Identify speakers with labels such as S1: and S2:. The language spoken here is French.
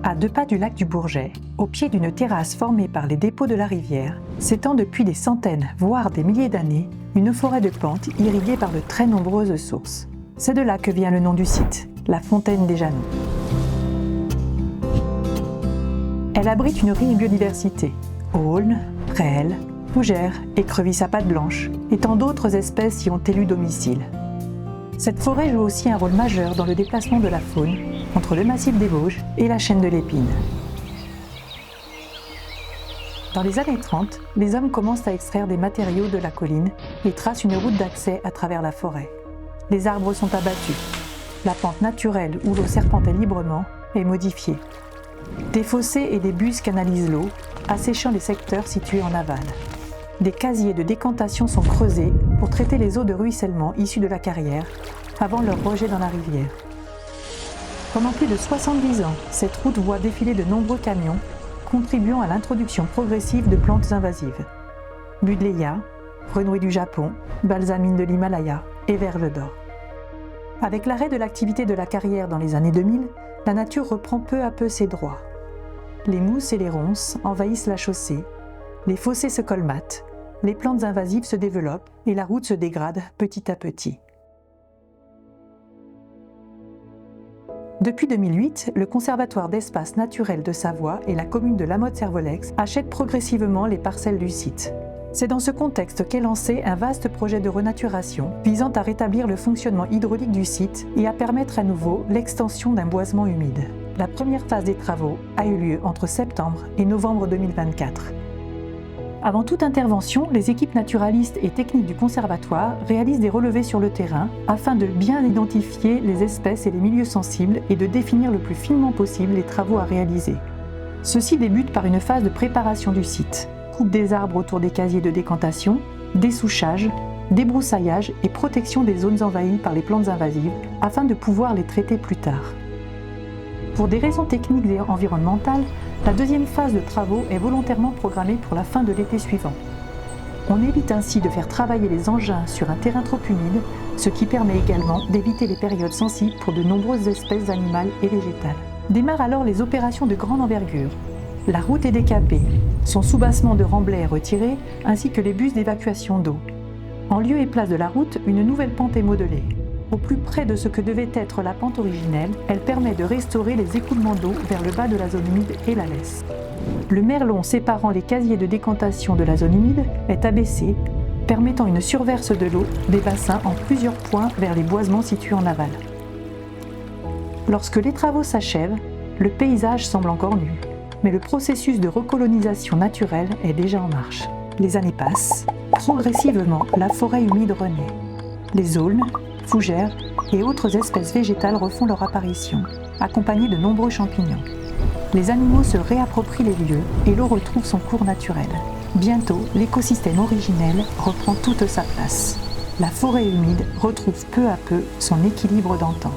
S1: À 2 pas du lac du Bourget, au pied d'une terrasse formée par les dépôts de la rivière, s'étend depuis des centaines, voire des milliers d'années, une forêt de plantes irriguée par de très nombreuses sources. C'est de là que vient le nom du site, la Fontaine des Janons. Elle abrite une riche biodiversité, aulnes, prêles, fougères, écrevisses à pattes blanches, et tant d'autres espèces y ont élu domicile. Cette forêt joue aussi un rôle majeur dans le déplacement de la faune entre le massif des Vosges et la chaîne de l'Épine. Dans les années 30, les hommes commencent à extraire des matériaux de la colline et tracent une route d'accès à travers la forêt. Les arbres sont abattus. La pente naturelle où l'eau serpentait librement est modifiée. Des fossés et des buses canalisent l'eau, asséchant les secteurs situés en aval. Des casiers de décantation sont creusés pour traiter les eaux de ruissellement issues de la carrière avant leur rejet dans la rivière. Pendant plus de 70 ans, cette route voit défiler de nombreux camions, contribuant à l'introduction progressive de plantes invasives. Buddleia, renouée du Japon, balsamine de l'Himalaya et verge d'or. Avec l'arrêt de l'activité de la carrière dans les années 2000, la nature reprend peu à peu ses droits. Les mousses et les ronces envahissent la chaussée, les fossés se colmatent, les plantes invasives se développent et la route se dégrade petit à petit. Depuis 2008, le Conservatoire d'espaces naturels de Savoie et la commune de La Motte-Servolex achètent progressivement les parcelles du site. C'est dans ce contexte qu'est lancé un vaste projet de renaturation visant à rétablir le fonctionnement hydraulique du site et à permettre à nouveau l'extension d'un boisement humide. La première phase des travaux a eu lieu entre septembre et novembre 2024. Avant toute intervention, les équipes naturalistes et techniques du conservatoire réalisent des relevés sur le terrain afin de bien identifier les espèces et les milieux sensibles et de définir le plus finement possible les travaux à réaliser. Ceci débute par une phase de préparation du site, coupe des arbres autour des casiers de décantation, dessouchage, débroussaillage et protection des zones envahies par les plantes invasives afin de pouvoir les traiter plus tard. Pour des raisons techniques et environnementales, la deuxième phase de travaux est volontairement programmée pour la fin de l'été suivant. On évite ainsi de faire travailler les engins sur un terrain trop humide, ce qui permet également d'éviter les périodes sensibles pour de nombreuses espèces animales et végétales. Démarrent alors les opérations de grande envergure. La route est décapée, son soubassement de remblai est retiré, ainsi que les bus d'évacuation d'eau. En lieu et place de la route, une nouvelle pente est modelée. Au plus près de ce que devait être la pente originelle, elle permet de restaurer les écoulements d'eau vers le bas de la zone humide et la laisse. Le merlon séparant les casiers de décantation de la zone humide est abaissé, permettant une surverse de l'eau des bassins en plusieurs points vers les boisements situés en aval. Lorsque les travaux s'achèvent, le paysage semble encore nu, mais le processus de recolonisation naturelle est déjà en marche. Les années passent, progressivement la forêt humide renaît. Les aulnes, fougères et autres espèces végétales refont leur apparition, accompagnées de nombreux champignons. Les animaux se réapproprient les lieux et l'eau retrouve son cours naturel. Bientôt, l'écosystème originel reprend toute sa place. La forêt humide retrouve peu à peu son équilibre d'antan.